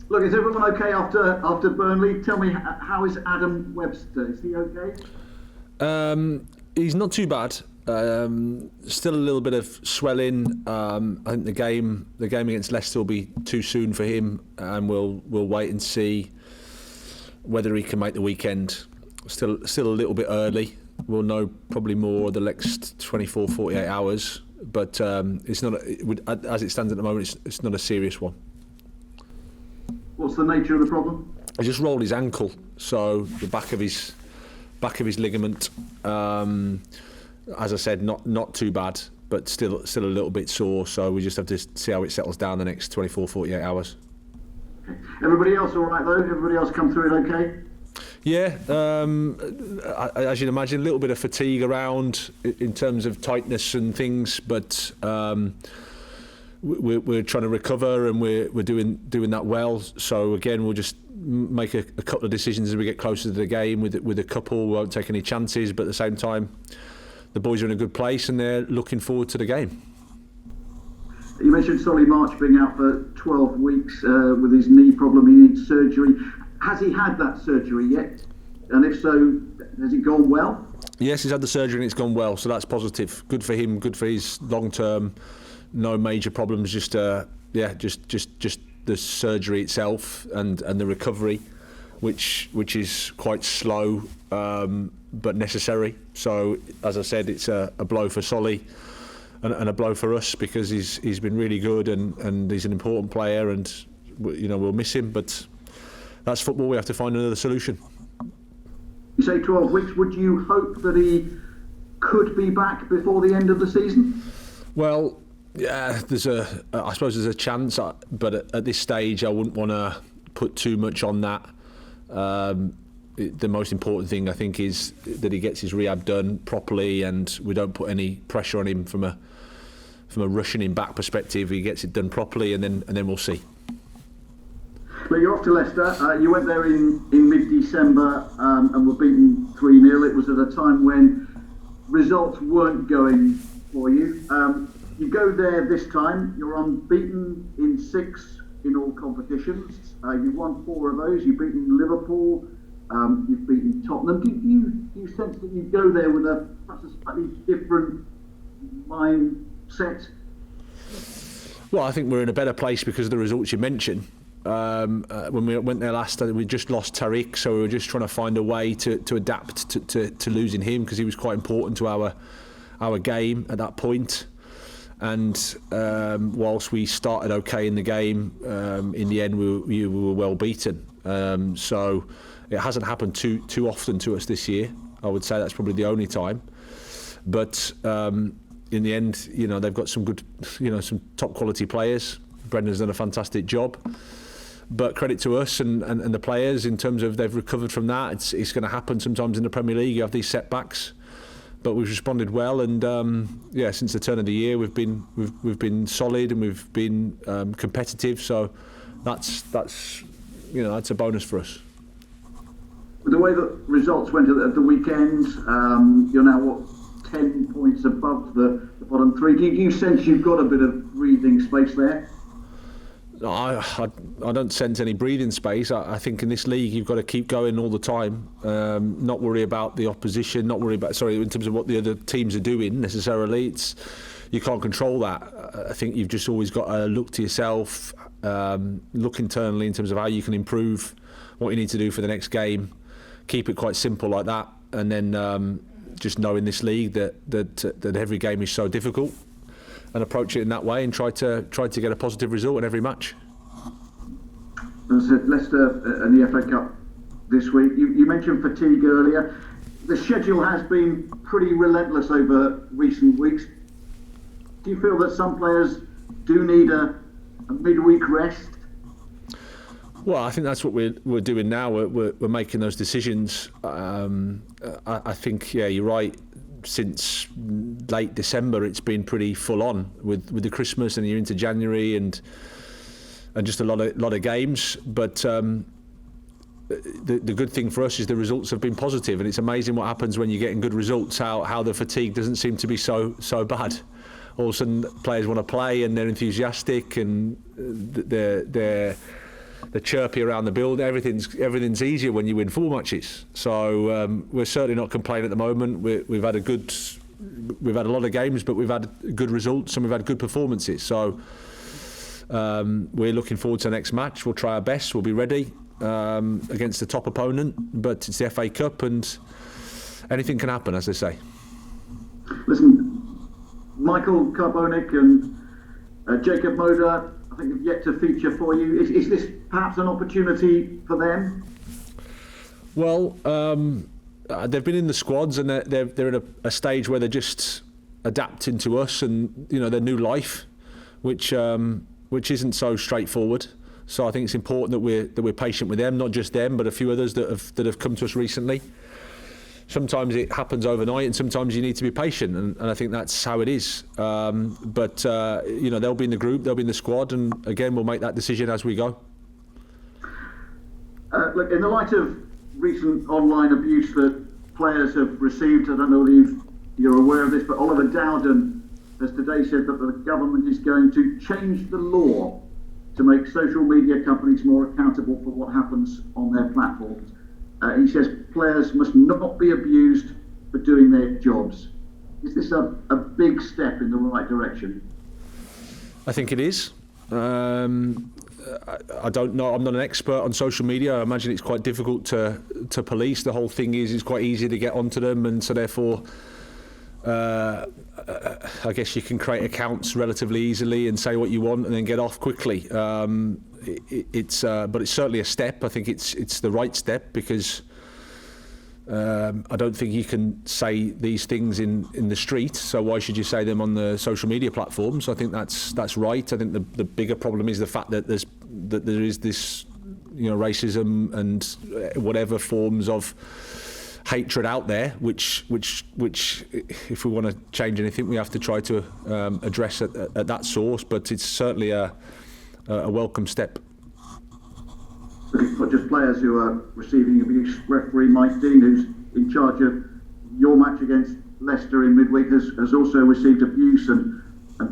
Look, is everyone okay after Burnley? Tell me, how is Adam Webster? Is he okay? He's not too bad. Still a little bit of swelling. I think the game against Leicester will be too soon for him, and we'll wait and see whether he can make the weekend. Still a little bit early. We'll know probably more the next 24, 48 hours. But it's not as it stands at the moment. It's not a serious one. What's the nature of the problem? He just rolled his ankle, so the back of his ligament. As I said, not too bad, but still a little bit sore. So we just have to see how it settles down the next 24, 48 hours. Okay. Everybody else all right though? Everybody else come through it okay? Yeah, as you'd imagine, a little bit of fatigue around in terms of tightness and things, but we're trying to recover and we're doing that well. So again, we'll just make a couple of decisions as we get closer to the game. With a couple, we won't take any chances, but at the same time, the boys are in a good place and they're looking forward to the game. You mentioned Solly March being out for 12 weeks with his knee problem. He needs surgery. Has he had that surgery yet? And if so, has it gone well? Yes, he's had the surgery and it's gone well, so that's positive. Good for him, good for his long term. No major problems, just the surgery itself and the recovery, which is quite slow but necessary. So as I said, it's a blow for Solly and a blow for us because he's been really good and he's an important player and we'll miss him, but that's football. We have to find another solution. You say 12 weeks. Would you hope that he could be back before the end of the season? Well, yeah, I suppose there's a chance, but at this stage, I wouldn't want to put too much on that. The most important thing, I think, is that he gets his rehab done properly, and we don't put any pressure on him from a rushing him back perspective. He gets it done properly, and then we'll see. But you're off to Leicester. You went there in mid-December and were beaten 3-0. It was at a time when results weren't going for you. You go there this time. You're unbeaten in 6 in all competitions. You've won 4 of those. You've beaten Liverpool. You've beaten Tottenham. Do you sense that you go there with perhaps a slightly different mindset? Well, I think we're in a better place because of the results you mentioned. When we went there last time, we just lost Tariq, so we were just trying to find a way to adapt to losing him because he was quite important to our game at that point. And whilst we started okay in the game, in the end we were well beaten. So it hasn't happened too often to us this year. I would say that's probably the only time. But in the end, they've got some good, some top quality players. Brendan's done a fantastic job. But credit to us and the players in terms of they've recovered from that. It's going to happen sometimes in the Premier League. You have these setbacks, but we've responded well. And since the turn of the year, we've been solid and we've been competitive. So that's a bonus for us. With the way that results went at the weekend, you're now 10 points above the bottom 3. Do you sense you've got a bit of breathing space there? No, I don't sense any breathing space. I think in this league you've got to keep going all the time, not worry about the opposition, in terms of what the other teams are doing necessarily. You can't control that. I think you've just always got to look to yourself, look internally in terms of how you can improve, what you need to do for the next game, keep it quite simple like that, and then just know in this league that every game is so difficult. And approach it in that way and try to get a positive result in every match. As I said, Leicester and the FA Cup this week. You mentioned fatigue earlier. The schedule has been pretty relentless over recent weeks. Do you feel that some players do need a midweek rest? Well, I think that's what we're doing now. We're making those decisions. I think, you're right. Since late December, it's been pretty full on with the Christmas, and you're into January and just a lot of games. But the good thing for us is the results have been positive, and it's amazing what happens when you're getting good results. How the fatigue doesn't seem to be so bad. All of a sudden, players want to play and they're enthusiastic and they're the chirpy around the build. Everything's easier when you win 4 matches. So we're certainly not complaining at the moment. We've had a lot of games, but we've had good results and we've had good performances. So we're looking forward to the next match. We'll try our best. We'll be ready against the top opponent, but it's the FA Cup and anything can happen, as they say. Listen, Michael Carbonic and Jacob Moder, I think, have yet to feature for you. Is this perhaps an opportunity for them? Well, they've been in the squads and they're at a stage where they're just adapting to us and their new life, which isn't so straightforward. So I think it's important that we're patient with them, not just them, but a few others that have come to us recently. Sometimes it happens overnight, and sometimes you need to be patient, and I think that's how it is. But they'll be in the group, they'll be in the squad, and again, we'll make that decision as we go. Look, in the light of recent online abuse that players have received, I don't know whether you're aware of this, but Oliver Dowden has today said that the government is going to change the law to make social media companies more accountable for what happens on their platforms. He says players must not be abused for doing their jobs. Is this a big step in the right direction? I think it is. I don't know. I'm not an expert on social media. I imagine it's quite difficult to police. The whole thing is it's quite easy to get onto them, and so therefore I guess you can create accounts relatively easily and say what you want and then get off quickly. But it's certainly a step. I think it's the right step because I don't think you can say these things in the street. So why should you say them on the social media platforms? I think that's right. I think the bigger problem is the fact that there is this racism and whatever forms of hatred out there, which if we want to change anything, we have to try to address at that source. But it's certainly a welcome step. It's not just players who are receiving abuse. Referee Mike Dean, who's in charge of your match against Leicester in midweek, has also received abuse and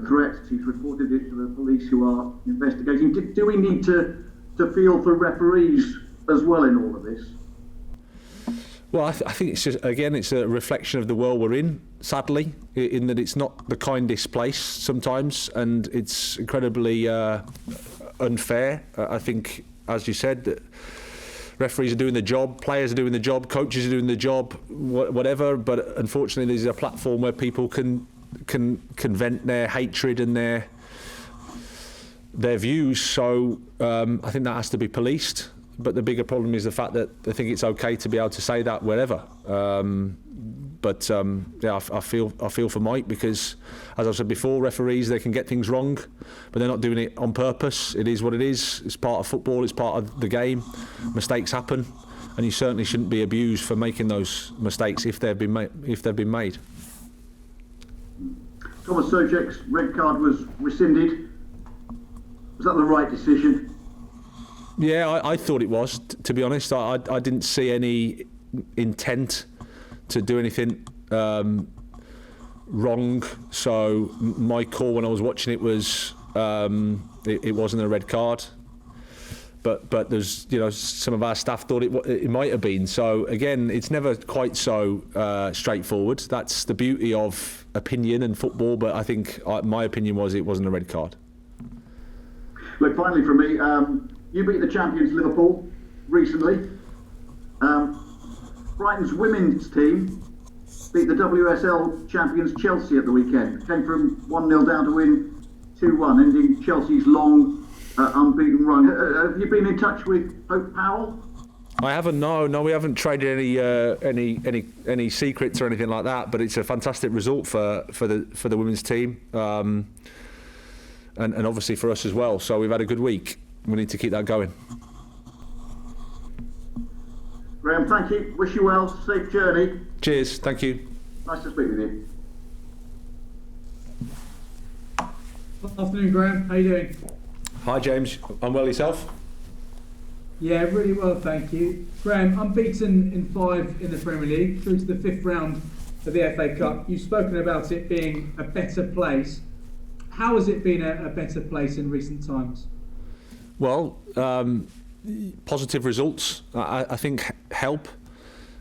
threats. He's reported it to the police, who are investigating. Do we need to feel for referees as well in all of this? Well, I think it's just, again, it's a reflection of the world we're in, sadly, in that it's not the kindest place sometimes, and it's incredibly unfair. I think, as you said, that referees are doing the job, players are doing the job, coaches are doing the job, whatever. But unfortunately, there's a platform where people can vent their hatred and their views. So I think that has to be policed. But the bigger problem is the fact that they think it's okay to be able to say that wherever. I feel for Mike because, as I said before, referees, they can get things wrong, but they're not doing it on purpose. It is what it is. It's part of football. It's part of the game. Mistakes happen, and you certainly shouldn't be abused for making those mistakes if they've been made. Thomas Sojek's red card was rescinded. Was that the right decision? Yeah, I thought it was, to be honest. I didn't see any intent to do anything wrong. So my call when I was watching it was it wasn't a red card. But there's some of our staff thought it might have been. So again, it's never quite so straightforward. That's the beauty of opinion and football. But I think my opinion was it wasn't a red card. Look, finally from me. You beat the champions Liverpool recently. Brighton's women's team beat the WSL champions Chelsea at the weekend. Came from 1-0 down to win 2-1, ending Chelsea's long unbeaten run. Have you been in touch with Hope Powell? I haven't. No, we haven't traded any secrets or anything like that. But it's a fantastic result for the women's team, and obviously for us as well. So we've had a good week. We need to keep that going. Graham, thank you. Wish you well. Safe journey. Cheers. Thank you. Nice to speak with you. Afternoon, Graham. How you doing? Hi, James. I'm well. Yourself? Yeah, really well, thank you. Graham, unbeaten in 5 in the Premier League, through to the 5th round of the FA Cup. You've spoken about it being a better place. How has it been a better place in recent times? Well, positive results, I think, help.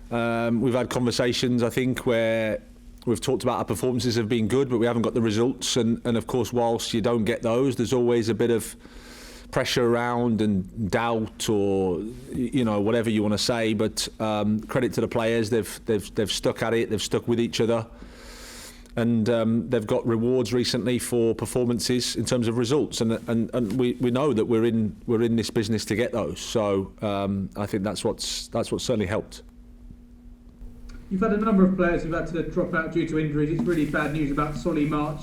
We've had conversations, I think, where we've talked about our performances have been good, but we haven't got the results. And of course, whilst you don't get those, there's always a bit of pressure around and doubt, or whatever you want to say. But credit to the players, they've stuck at it, they've stuck with each other. And they've got rewards recently for performances in terms of results, and we know that we're in this business to get those. So I think that's what's certainly helped. You've had a number of players who've had to drop out due to injuries. It's really bad news about Solly March.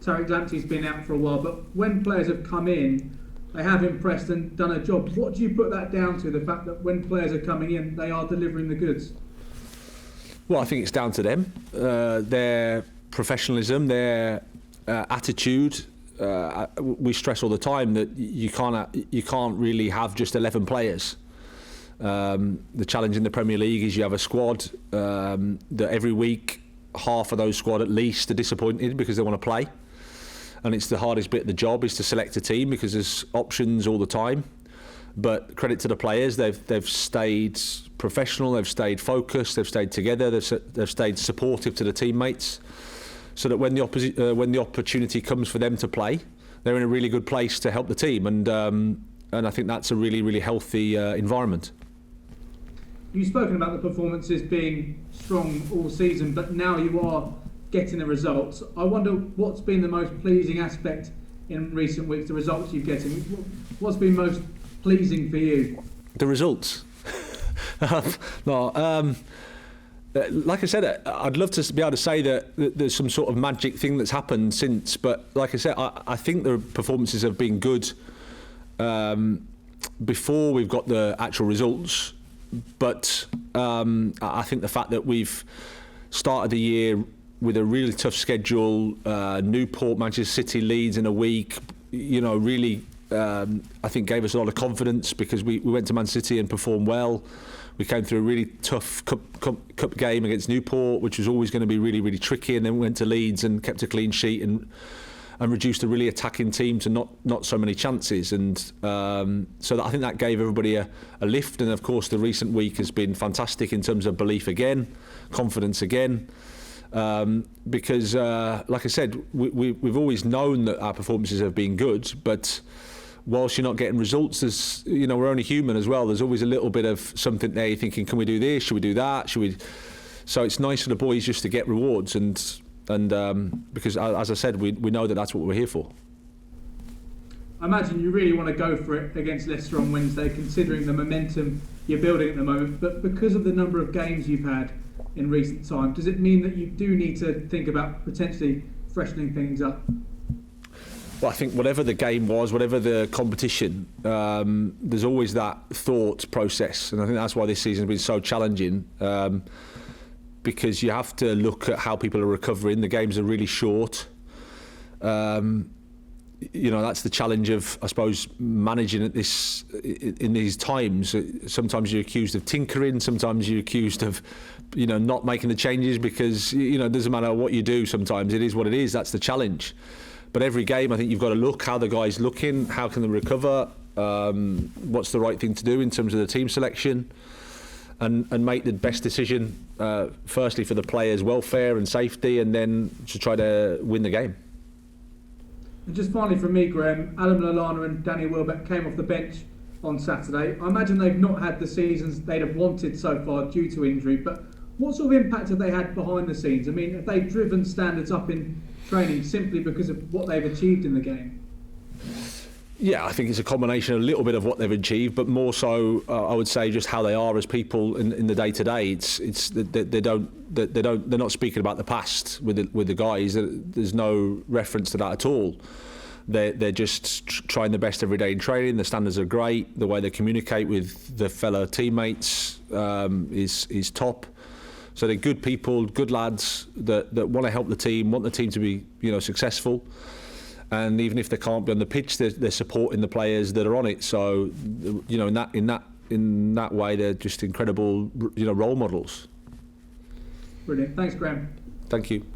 Tariq Lamptey's been out for a while, but when players have come in, they have impressed and done a job. What do you put that down to? The fact that when players are coming in, they are delivering the goods. Well, I think it's down to them. Their professionalism, their attitude. We stress all the time that you can't really have just 11 players. The challenge in the Premier League is you have a squad that every week half of those squad at least are disappointed because they want to play, and it's the hardest bit of the job is to select a team because there's options all the time. But credit to the players, they've stayed professional, they've stayed focused, they've stayed together, they've stayed supportive to the teammates, so that when the opportunity comes for them to play, they're in a really good place to help the team, and I think that's a really, really healthy environment. You've spoken about the performances being strong all season, but now you are getting the results. I wonder what's been the most pleasing aspect in recent weeks, the results you're getting. What's been most pleasing for you? The results. Like I said, I'd love to be able to say that there's some sort of magic thing that's happened since, but like I said, I think the performances have been good before we've got the actual results. But I think the fact that we've started the year with a really tough schedule, Newport, Manchester City, Leeds in a week, really I think gave us a lot of confidence, because we went to Man City and performed well. We came through a really tough cup game against Newport, which was always going to be really, really tricky, and then we went to Leeds and kept a clean sheet and reduced a really attacking team to not so many chances. And so I think that gave everybody a lift. And of course, the recent week has been fantastic in terms of belief again, confidence again. Because, like I said, we've always known that our performances have been good, but whilst you're not getting results, there's, we're only human as well. There's always a little bit of something there. You're thinking, can we do this? Should we do that? So it's nice for the boys just to get rewards, and because, as I said, we know that that's what we're here for. I imagine you really want to go for it against Leicester on Wednesday, considering the momentum you're building at the moment. But because of the number of games you've had in recent time, does it mean that you do need to think about potentially freshening things up? Well, I think whatever the game was, whatever the competition, there's always that thought process, and I think that's why this season's been so challenging, because you have to look at how people are recovering. The games are really short. That's the challenge of, I suppose, managing at this in these times. Sometimes you're accused of tinkering, sometimes you're accused of, not making the changes, because it doesn't matter what you do. Sometimes it is what it is. That's the challenge. But every game, I think you've got to look how the guy's looking, how can they recover, what's the right thing to do in terms of the team selection, and make the best decision, firstly for the players' welfare and safety, and then to try to win the game. And just finally from me, Graham, Adam Lallana and Danny Welbeck came off the bench on Saturday. I imagine they've not had the seasons they'd have wanted so far due to injury, but what sort of impact have they had behind the scenes? I mean, have they driven standards up in training simply because of what they've achieved in the game? Yeah, I think it's a combination, a little bit of what they've achieved, but more so, I would say, just how they are as people in the day to day. It's they're not speaking about the past with the guys. There's no reference to that at all. They're just trying their best every day in training. The standards are great. The way they communicate with their fellow teammates is top. So they're good people, good lads that want to help the team, want the team to be successful. And even if they can't be on the pitch, they're supporting the players that are on it. So, in that way, they're just incredible, role models. Brilliant. Thanks, Graham. Thank you.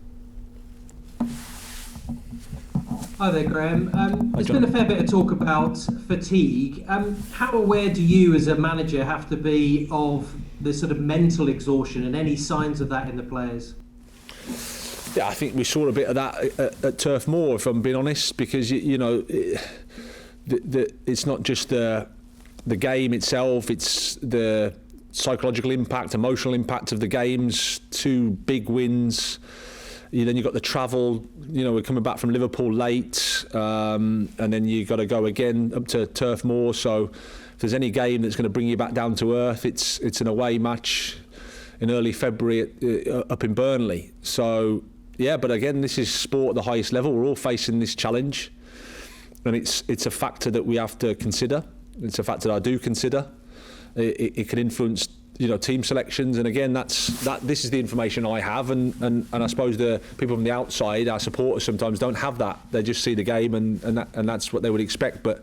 Hi there, Graham. There's been a fair bit of talk about fatigue. How aware do you as a manager have to be of the sort of mental exhaustion and any signs of that in the players? Yeah, I think we saw a bit of that at Turf Moor, if I'm being honest, because it's not just the game itself, it's the psychological impact, emotional impact of the games, 2 big wins. Then you've got the travel, we're coming back from Liverpool late, and then you've got to go again up to Turf Moor. So if there's any game that's going to bring you back down to earth, it's an away match in early February up in Burnley. So, yeah, but again, this is sport at the highest level. We're all facing this challenge, and it's a factor that we have to consider. It's a factor that I do consider. It can influence team selections, and again this is the information I have, and I suppose the people from the outside, our supporters, sometimes don't have that. They just see the game and that's what they would expect, but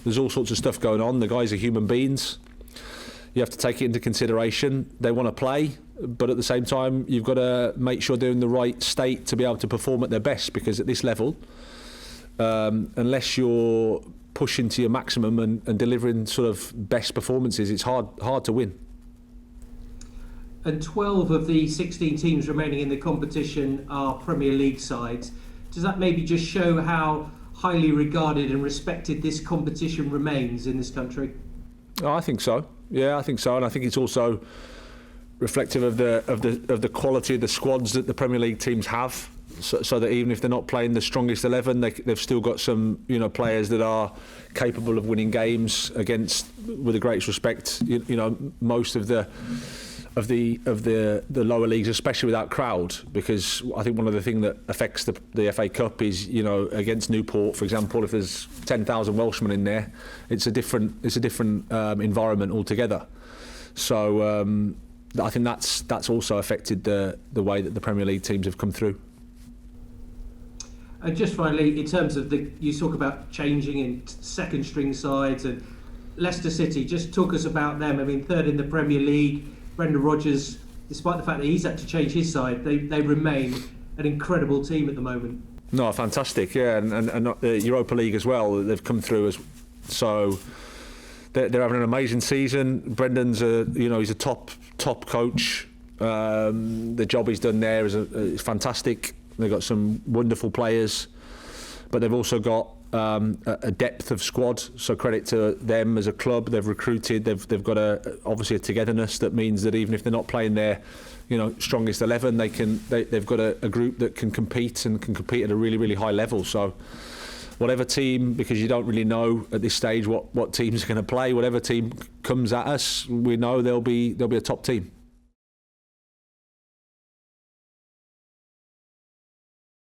there's all sorts of stuff going on. The guys are human beings. You have to take it into consideration. They want to play, but at the same time you've got to make sure they're in the right state to be able to perform at their best, because at this level, unless you're pushing to your maximum and delivering sort of best performances, it's hard to win. And 12 of the 16 teams remaining in the competition are Premier League sides. Does that maybe just show how highly regarded and respected this competition remains in this country? Oh, I think so. Yeah, I think so, and I think it's also reflective of the quality of the squads that the Premier League teams have. So that even if they're not playing the strongest 11, they've still got some players that are capable of winning games against, with the greatest respect, most of the lower leagues, especially without crowd, because I think one of the things that affects the FA Cup is, against Newport, for example, if there's 10,000 Welshmen in there, it's a different environment altogether. So I think that's also affected the way that the Premier League teams have come through. And just finally, in terms of you talk about changing in second string sides, and Leicester City, just talk us about them. I mean, third in the Premier League. Brendan Rodgers, despite the fact that he's had to change his side, they remain an incredible team at the moment. No, fantastic, yeah, and the Europa League as well. They've come through so they're having an amazing season. Brendan's he's a top coach. The job he's done there is fantastic. They've got some wonderful players, but they've also got a depth of squad. So credit to them as a club. They've recruited. They've got obviously a togetherness that means that even if they're not playing their strongest 11, they've got a group that can compete and can compete at a really, really high level. So whatever team, because you don't really know at this stage what teams are going to play, whatever team comes at us, we know they'll be a top team.